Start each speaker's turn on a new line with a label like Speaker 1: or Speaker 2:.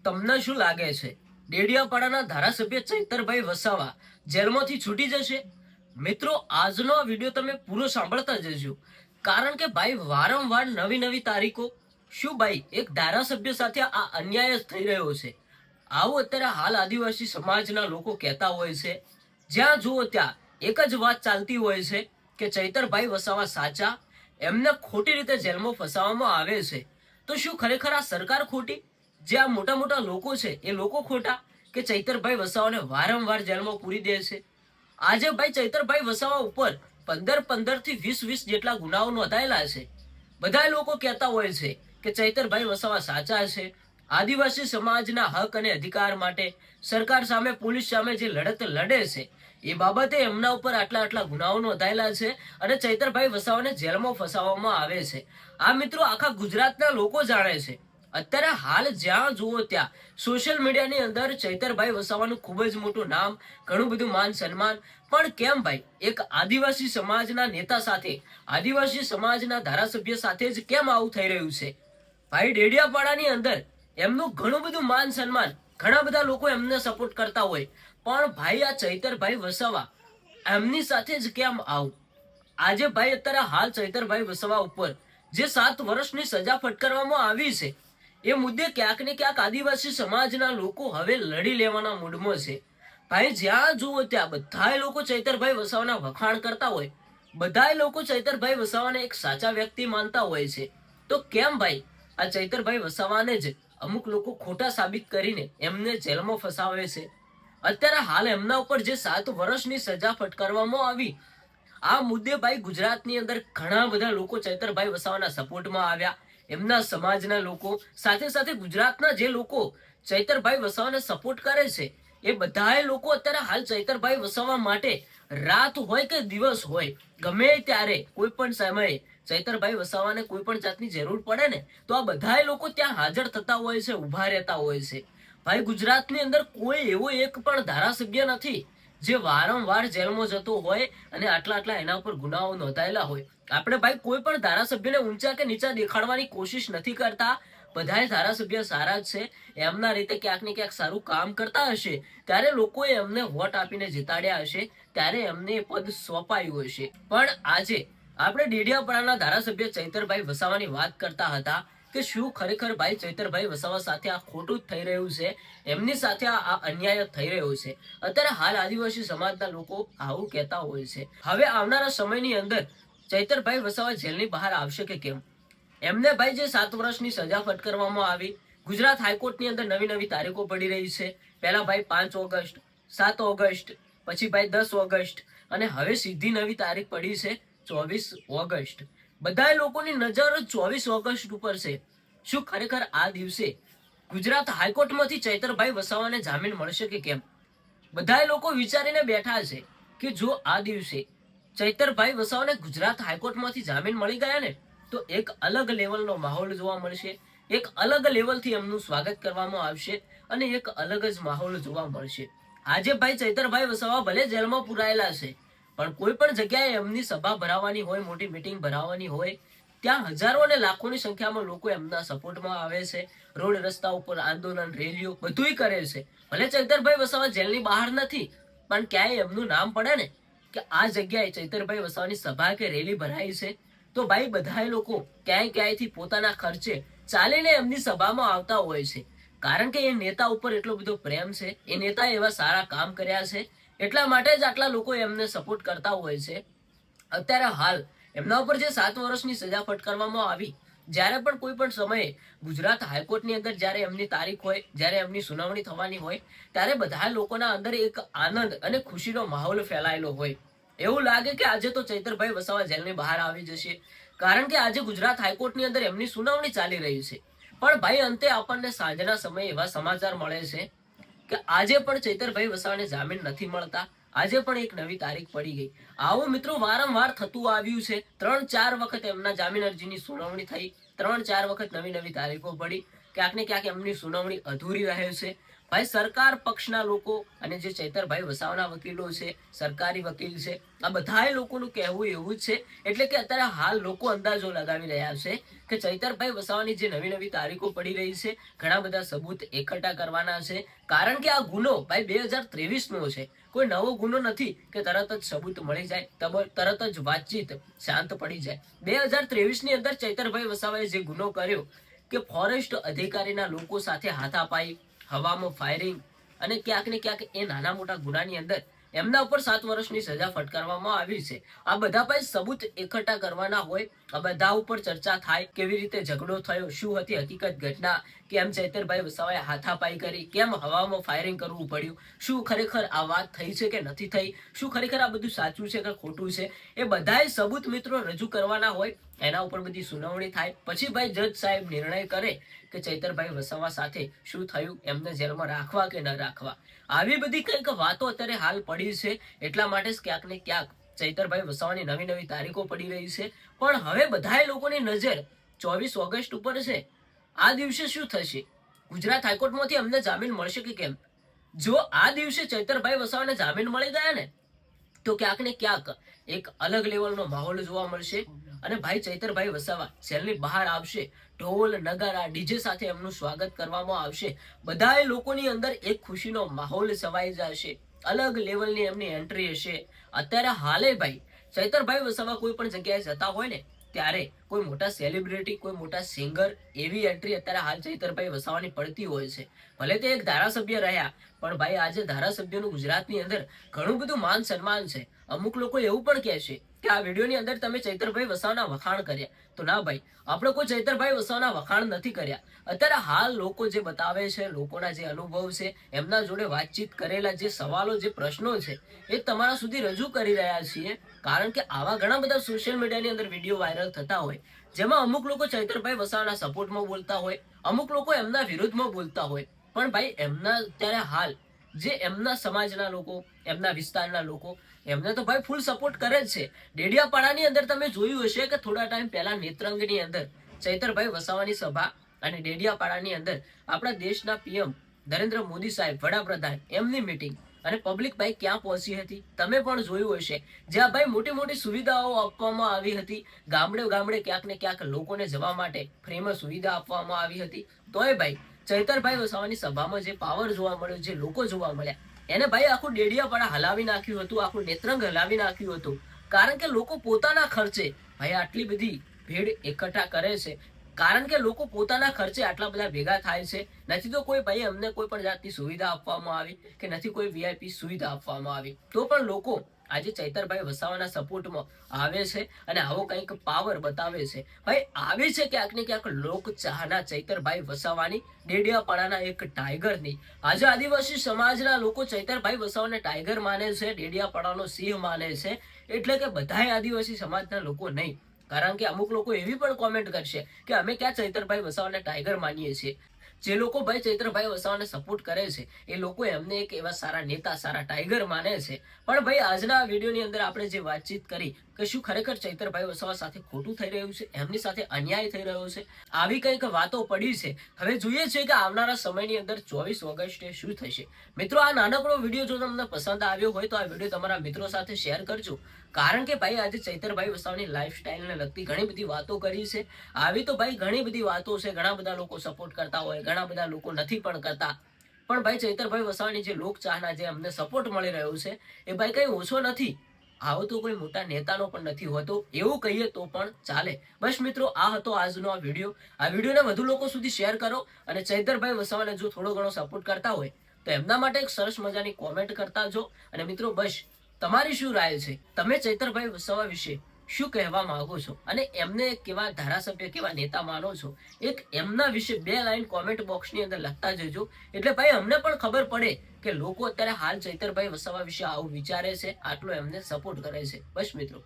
Speaker 1: તમને શું લાગે છે, ડેડિયાપાડાના ધારાસભ્ય ચૈતરભાઈ વસાવા જેલમાંથી છૂટી જશે? મિત્રો, આજનો આ વિડીયો તમે પૂરો સાંભળતા જજો, કારણ કે ભાઈ વારંવાર નવી નવી તારીખો. શું ભાઈ એક ધારાસભ્ય સાથે આ અન્યાય જ થઈ રહ્યો છે? આવું અત્યારે હાલ આદિવાસી સમાજના લોકો કહેતા હોય છે. જ્યાં જુઓ ત્યાં એક જ વાત ચાલતી હોય છે કે ચૈતરભાઈ વસાવા સાચા, એમને ખોટી રીતે જેલમાં ફસાવવામાં આવે છે. તો શું ખરેખર આ સરકાર ખોટી, જે આ મોટા મોટા લોકો છે એ લોકો ખોટા, કે ચૈતરભાઈ વસાવાને વારંવાર જેલમાં પૂરી દે છે? આજે ભાઈ ચૈતરભાઈ વસાવા ઉપર 15 થી 20 જેટલા ગુનાઓ નોંધાયેલા છે. બધા લોકો કહેતા હોય છે કે ચૈતરભાઈ વસાવા સાચા છે, આદિવાસી સમાજના હક અને અધિકાર માટે સરકાર સામે, પોલીસ સામે જે લડત લડે છે એ બાબતે એમના ઉપર આટલા ગુનાઓ નોંધાયેલા છે અને ચૈતરભાઈ વસાવાને જેલમાં ફસાવવામાં આવે છે. આ મિત્રો આખા ગુજરાતના લોકો જાણે છે. અત્યારે હાલ જ્યાં જુઓ ત્યાં સોશિયલ મીડિયાની અંદર ચૈતરભાઈ વસાવાનું ખૂબ જ મોટું નામ, ઘણું બધું માન સન્માન. પણ કેમ ભાઈ એક આદિવાસી સમાજના નેતા સાથે, આદિવાસી સમાજના ધારાસભ્ય સાથે જ કેમ આવું થઈ રહ્યું છે? ભાઈ ડેડિયાપાડાની અંદર એમનું ઘણું બધું માન સન્માન, ઘણા બધા લોકો એમને સપોર્ટ કરતા હોય, પણ ભાઈ આ ચૈતરભાઈ વસાવા એમની સાથે જ કેમ આવું? આજે ભાઈ અત્યારે હાલ ચૈતરભાઈ વસાવા ઉપર જે 7 વર્ષની સજા ફટકારવામાં આવી છે, એ મુદ્દે ક્યાંક ને ક્યાંક આદિવાસી સમાજના લોકો હવે લડી લેવાના મૂડમાં છે. ભાઈ જ્યાં જુઓ ત્યાં બધા લોકો ચૈતરભાઈ વસાવાના વખાણ કરતા હોય, બધા લોકો ચૈતરભાઈ વસાવાને એક સાચા વ્યક્તિ માનતા હોય છે. તો કેમ ભાઈ આ ચૈતરભાઈ વસાવાને જ અમુક લોકો ખોટા સાબિત કરીને એમને જેલમાં ફસાવે છે? અત્યારે હાલ એમના ઉપર જે 7 વર્ષની સજા ફટકારવામાં આવી, આ મુદ્દે ભાઈ ગુજરાતની અંદર ઘણા બધા લોકો ચૈતરભાઈ વસાવાના સપોર્ટમાં આવ્યા, એમના સમાજના લોકો, સાથે સાથે ગુજરાતના જે લોકો ચૈતરભાઈ વસાવાને સપોર્ટ કરે છે એ બધાએ લોકો અત્યારે હાલ ચૈતરભાઈ વસાવા માટે રાત હોય કે દિવસ હોય, ગમે ત્યારે કોઈ પણ સમયે ચૈતરભાઈ વસાવાને કોઈ પણ જાતની જરૂર પડે ને તો આ બધાએ લોકો ત્યાં હાજર થતા હોય છે, ઉભા રહેતા હોય છે. ભાઈ ગુજરાતની અંદર કોઈ એવો એક પણ ધારાસભ્ય નથી જે વારંવાર જેલમાં જતો હોય અને આટલા એના ઉપર ગુનાઓ નોંધાયેલા હોય. આપણે ભાઈ કોઈ પણ ધારાસભ્યને ઊંચા કે નીચા દેખાડવાની કોશિશ નથી કરતા. બધાય ધારાસભ્ય સારા જ છે, એમના રીતે ક્યાંક ને ક્યાંક સારું કામ કરતા હશે ત્યારે લોકોએ એમને વોટ આપીને જીતાડ્યા હશે, ત્યારે એમને પદ સોંપાયું હશે. પણ આજે આપણે ડેડિયાપાડાના ધારાસભ્ય ચૈતરભાઈ વસાવાની વાત કરતા હતા કે શું ખરેખર ભાઈ ચૈતરભાઈ વસાવા સાથે આ ખોટું જ થઈ રહ્યું છે, એમની સાથે આ અન્યાય થઈ રહ્યો છે? અત્યારે હાલ આદિવાસી સમાજના લોકો આવું કહેતા હોય છે. હવે આવનારા સમયની અંદર ચૈતરભાઈ વસાવા જેલની બહાર આવશે કે કેમ? એમને ભાઈ જે 7 વર્ષની સજા ફટકારવામાં આવી, ગુજરાત હાઈકોર્ટની અંદર નવી નવી તારીખો પડી રહી છે. પહેલા ભાઈ 5 ઓગસ્ટ, 7 ઓગસ્ટ, પછી ભાઈ 10 ઓગસ્ટ, અને હવે સીધી નવી તારીખ પડી છે 24 ઓગસ્ટ. બધા લોકોની નજર 24 ઓગસ્ટ ઉપર છે. શું ખરેખર આ દિવસે ગુજરાત હાઈકોર્ટમાંથી ચૈતરભાઈ વસાવાને જામીન મળશે કે કેમ? બધા લોકો વિચારીને બેઠા છે કે જો આ દિવસે ચૈતરભાઈ વસાવાને ગુજરાત હાઈકોર્ટમાંથી જામીન મળી ગયા ને તો એક અલગ લેવલનો માહોલ જોવા મળશે, એક અલગ લેવલથી એમનું સ્વાગત કરવામાં આવશે અને એક અલગ જ માહોલ જોવા મળશે. આજે ભાઈ ચૈતરભાઈ વસાવા ભલે જેલમાં પુરાયેલા છે, પણ કોઈ પણ જગ્યાએ એમની સભા ભરાવાની હોય, મોટી મીટિંગ ભરાવાની હોય, ત્યાં હજારો અને લાખોની સંખ્યામાં લોકો એમના સપોર્ટમાં આવે છે. રોડ રસ્તા ઉપર આંદોલન, રેલીઓ બધુંય કરે છે. ભલે ચૈતરભાઈ વસાવા જેલની બહાર નથી, પણ ક્યાંય એમનું નામ પડે ને કે આ જગ્યાએ ચૈતરભાઈ વસાવાની સભા કે રેલી ભરાઈ છે, તો ભાઈ બધા લોકો ક્યાંયથી પોતાના ખર્ચે ચાલીને એમની સભામાં આવતા હોય છે. કારણ કે એ નેતા ઉપર એટલો બધો પ્રેમ છે, એ નેતા એવા સારા કામ કર્યા છે, એટલા માટે જ આટલા લોકો એમને સપોર્ટ કરતા હોય છે. અત્યારે હાલ એમના ઉપર જે 7 વર્ષની સજા ફટકારવામાં આવી, જ્યારે પણ કોઈ પણ સમયે ગુજરાત હાઈકોર્ટની અંદર જ્યારે એમની તારીખ હોય, જ્યારે એમની સુનાવણી થવાની હોય, ત્યારે બધા લોકોના અંદર એક આનંદ અને ખુશીનો માહોલ ફેલાયેલો હોય. એવું લાગે કે આજે તો ચૈતરભાઈ વસાવા જેલની બહાર આવી જશે, કારણ કે આજે ગુજરાત હાઈકોર્ટની અંદર એમની સુનાવણી ચાલી રહી છે. પણ ભાઈ અંતે આપણને સાંજના સમયે એવા સમાચાર મળે છે કે આજે પણ ચૈતરભાઈ વસાવાને જામીન નથી મળતા. આજે પણ એક નવી તારીખ પડી ગઈ. આવું મિત્રો વારંવાર થતું આવ્યું છે. 3-4 વખત એમના જામીન અરજીની સુનાવણી થઈ, 3-4 વખત નવી તારીખો પડી. ક્યાંક ને ક્યાંક એમની સુનાવણી અધૂરી રહે છે. ભાઈ સરકાર પક્ષના લોકો અને જે ચૈતરભાઈ વસાવાના વકીલો છે, સરકારી વકીલ છે, આ બધા લોકોનું કહેવું એવું જ છે. એટલે કે અત્યારે હાલ લોકો અંદાજો લગાવી રહ્યા છે કે ચૈતરભાઈ વસાવાની જે નવી નવી તારીખો પડી રહી છે, ઘણા બધા સબૂત એકઠા કરવાના છે. કારણ કે આ ગુનો ભાઈ 2023 નો છે, કોઈ નવો ગુનો નથી કે તરત જ સબૂત મળી જાય, તરત જ વાતચીત શાંત પડી જાય. 2023 ની અંદર ચૈતરભાઈ વસાવાએ જે ગુનો કર્યો કે ફોરેસ્ટ અધિકારીના લોકો સાથે હાથાપાઈ, હવામાં ફાયરિંગ અને ક્યાંક ને ક્યાંક એ નાના મોટા ગુનાની અંદર એમના ઉપર 7 વર્ષની સજા ફટકારવામાં આવી છે. આ બધા ભાઈ સબૂત એકઠા કરવાના હોય, આ બધા ઉપર ચર્ચા થાય, કેવી રીતે ઝઘડો થયો, શું હતી હકીકત ઘટના, કેમ ચૈતરભાઈ વસાવાએ હાથાપાઈ કરી, કેમ હવામાં ફાયરિંગ કરવું પડ્યું, શું ખરેખર આ વાત થઈ છે કે નથી થઈ, શું ખરેખર આ બધું સાચું છે કે ખોટું છે, એ બધાય સબૂત મિત્રો રજૂ કરવાના હોય. એના ઉપર બધી સુનાવણી થાય, પછી ભાઈ જજ સાહેબ નિર્ણય કરે કે ચૈતરભાઈ વસાવા સાથે શું થયું, એમને જેલમાં રાખવા કે ન રાખવા. આવી બધી કંઈક વાતો અત્યારે હાલ પડી છે. એટલા માટે જ ક્યાંક ને ક્યાંક ચૈતરભાઈ વસાવાની નવી નવી તારીખો પડી રહી છે. પણ હવે બધાય લોકોની નજર 24 ઓગસ્ટ ઉપર છે. આ દિવસે શું થશે? ગુજરાત હાઈકોર્ટમાંથી અમને જામીન મળશે કે કેમ? જો આ દિવસે ચૈતરભાઈ વસાવાને જામીન મળી ગયા ને તો ક્યાંક ને ક્યાંક એક અલગ લેવલનો માહોલ જોવા મળશે. અને ભાઈ ચૈતરભાઈ વસાવા જેલની બહાર આવશે, ઢોલ નગારા ડીજે સાથે એમનું સ્વાગત કરવામાં આવશે. બધાય લોકોની અંદર એક ખુશીનો માહોલ છવાઈ જશે, અલગ લેવલની એમની એન્ટ્રી હશે. અત્યારે હાલે ભાઈ ચૈતરભાઈ વસાવા કોઈ પણ જગ્યાએ જતા હોય ને ત્યારે કોઈ મોટા સેલિબ્રિટી, કોઈ મોટા સિંગર, એવી એન્ટ્રી અત્યારે હાલ ચૈતરભાઈ વસાવાની પડતી હોય છે. ભલે તે એક ધારાસભ્ય રહ્યા, પણ ભાઈ આજે ધારાસભ્યનું ગુજરાતની અંદર ઘણું બધું માન સન્માન છે. અમુક લોકો એવું પણ કહે છે કે આ વિડીયોની અંદર તમે ચૈતરભાઈ વસાવાના વખાણ કર્યા, તો ના ભાઈ, આપણે કોઈ ચૈતરભાઈ વસાવાના વખાણ નથી કર્યા. અત્યારે હાલ લોકો જે બતાવે છે, લોકોના જે અનુભવ છે, એમના જોડે વાતચીત કરેલા જે સવાલો, જે પ્રશ્નો છે, એ તમારા સુધી રજૂ કરી રહ્યા છીએ. કારણ કે આવા ઘણા બધા સોશિયલ મીડિયાની અંદર વિડીયો વાયરલ થતા હોય, જેમાં અમુક લોકો ચૈતરભાઈ વસાવાના સપોર્ટમાં બોલતા હોય, અમુક લોકો એમના વિરુદ્ધમાં બોલતા હોય. પણ ભાઈ એમના ત્યારે હાલ જે એમના સમાજના લોકો, એમના વિસ્તારના લોકો એમને તો ભાઈ ફૂલ સપોર્ટ કરે જ છે. ડેડિયાપાડાની અંદર તમે જોયું હશે કે થોડા ટાઈમ પહેલા નેત્રંગની અંદર ચૈતરભાઈ વસાવાની સભા અને ડેડિયાપાડાની અંદર આપણા દેશના પીએમ નરેન્દ્ર મોદી સાહેબ, વડાપ્રધાન, એમની મીટિંગ અને પબ્લિક ભાઈ ક્યાં પહોંચી હતી તમે પણ જોયું હશે. જ્યાં ભાઈ મોટી મોટી સુવિધાઓ આપવામાં આવી હતી, ગામડે ગામડે ક્યાંક ને ક્યાંક લોકોને જવા માટે ફ્રીમાં સુવિધા આપવામાં આવી હતી. તોય ભાઈ ચૈતરભાઈ વસાવાની સભામાં જે પાવર જોવા મળ્યો, જે લોકો જોવા મળ્યા, એને ભાઈ આખું ડેડિયાપાડા હલાવી નાખ્યું હતું, આખું નેત્રંગ હલાવી નાખ્યું હતું. કારણ કે લોકો પોતાના ખર્ચે ભાઈ આટલી બધી ભીડ એકઠા કરે છે. કારણ કે લોકો પોતાના ખર્ચે આટલા બધા ભેગા થાય છે. નથી તો કોઈ ભાઈ અમને કોઈ પણ જાતની સુવિધા આપવામાં આવી કે નથી કોઈ વીઆઈપી સુવિધા આપવામાં આવી, તો પણ લોકો આજે ચૈતરભાઈ વસાવાના સપોર્ટમાં આવે છે અને આવો કંઈક પાવર બતાવે છે. ભાઈ આવી છે ક્યાંક ને ક્યાંક લોક ચાહના ચૈતરભાઈ વસાવાની, ડેડિયાપાડાના એક ટાઈગરની. આજે આદિવાસી સમાજના લોકો ચૈતરભાઈ વસાવાને ટાઈગર માને છે, ડેડિયાપાડાનો સિંહ માને છે. એટલે કે બધાય આદિવાસી સમાજના લોકો નહીં. કારણ કે અમુક લોકો એવી પણ કોમેન્ટ કરશે કે અમે ક્યાં ચૈતરભાઈ વસાવાને ટાઈગર માનીએ છીએ. જે લોકો ભાઈ ચૈતરભાઈ વસાવાને સપોર્ટ કરે છે એ લોકો એમને એક એવા સારા નેતા, સારા ટાઈગર માને છે. પણ ભાઈ આજના વિડીયોની અંદર આપણે જે વાતચીત કરી કે શું ખરેખર ચૈતરભાઈ વસાવા સાથે ખોટું થઈ રહ્યું છે, એમની સાથે અન્યાય થઈ રહ્યો છે, આવી કંઈક વાતો પડી છે. હવે જોઈએ છે કે આવનારા સમયની અંદર 24 ઓગસ્ટે શું થશે. મિત્રો આ નાનકડો વિડીયો જો તમને પસંદ આવ્યો હોય તો આ વિડીયો તમારા મિત્રો સાથે શેર કરજો. કારણ કે ભાઈ આજે ચૈતરભાઈ વસાવાની લાઈફસ્ટાઈલને લગતી ઘણી બધી વાતો કરી છે. આવી તો ભાઈ ઘણી બધી વાતો છે, ઘણા બધા લોકો સપોર્ટ કરતા હોય, ઘણા બધા લોકો નથી પણ કરતા. પણ ભાઈ ચૈતરભાઈ વસાવાની જે લોકચાહના, જે અમને સપોર્ટ મળી રહ્યો છે, એ ભાઈ કઈ ઓછો નથી. આવો તો કોઈ મોટા નેતાનો પણ નથી હોતો, એવું કહીએ તો પણ ચાલે. બસ મિત્રો, આ હતો આજનો આ વિડીયો. આ વિડીયોને વધુ લોકો સુધી શેર કરો અને ચૈતરભાઈ વસાવાને જો થોડો ઘણો સપોર્ટ કરતા હોય તો એમના માટે એક સરસ મજાની કોમેન્ટ કરતા જો. અને મિત્રો બસ તમારી શું રાય છે? તમે ચૈતરભાઈ વસાવા વિશે શું કહેવા માંગો છો અને એમને કેવા ધારાસભ્ય, કેવા નેતા માનો છો? એક એમના વિશે 2 લાઈન કોમેન્ટ બોક્સની અંદર લખતા જજો. એટલે ભાઈ અમને પણ ખબર પડે કે લોકો અત્યારે હાલ ચૈતરભાઈ વસાવા વિશે આવું વિચારે છે, આટલો એમને સપોર્ટ કરે છે. બસ મિત્રો.